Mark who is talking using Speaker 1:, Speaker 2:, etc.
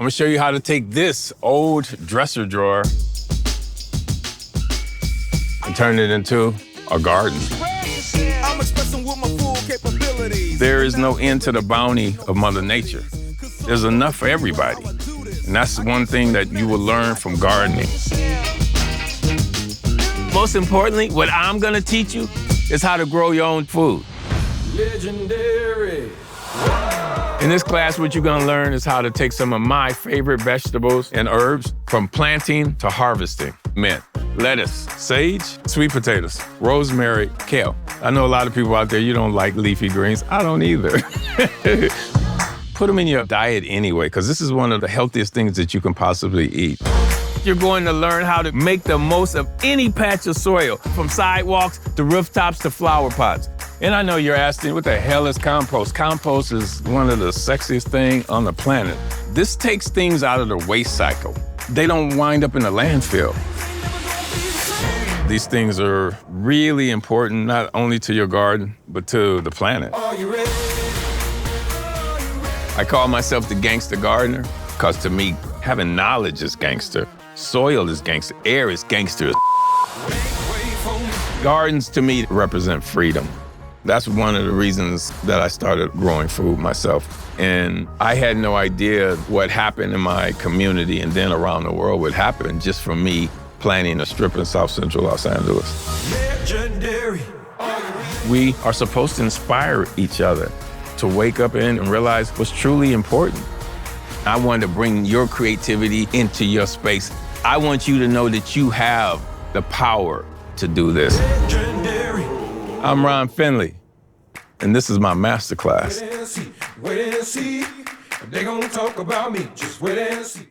Speaker 1: gonna show you how to take this old dresser drawer and turn it into a garden. There is no end to the bounty of Mother Nature. There's enough for everybody. And that's one thing that you will learn from gardening. Most importantly, what I'm gonna teach you is how to grow your own food. Legendary. In this class, what you're gonna learn is how to take some of my favorite vegetables and herbs from planting to harvesting. Mint, lettuce, sage, sweet potatoes, rosemary, kale. I know a lot of people out there, you don't like leafy greens. I don't either. Put them in your diet anyway, because this is one of the healthiest things that you can possibly eat. You're going to learn how to make the most of any patch of soil, from sidewalks to rooftops to flower pots. And I know you're asking, what the hell is compost? Compost is one of the sexiest things on the planet. This takes things out of the waste cycle. They don't wind up in the landfill. These things are really important, not only to your garden, but to the planet. I call myself the Gangster Gardener because to me, having knowledge is gangster. Soil is gangster. Air is gangster. Gardens, to me, represent freedom. That's one of the reasons that I started growing food myself. And I had no idea what happened in my community and then around the world would happen just from me planting a strip in South Central Los Angeles. Legendary. We are supposed to inspire each other to wake up in and realize what's truly important. I wanted to bring your creativity into your space. I want you to know that you have the power to do this. Legendary. I'm Ron Finley, and this is my MasterClass. Wait and see. They gonna talk about me. Just wait and see.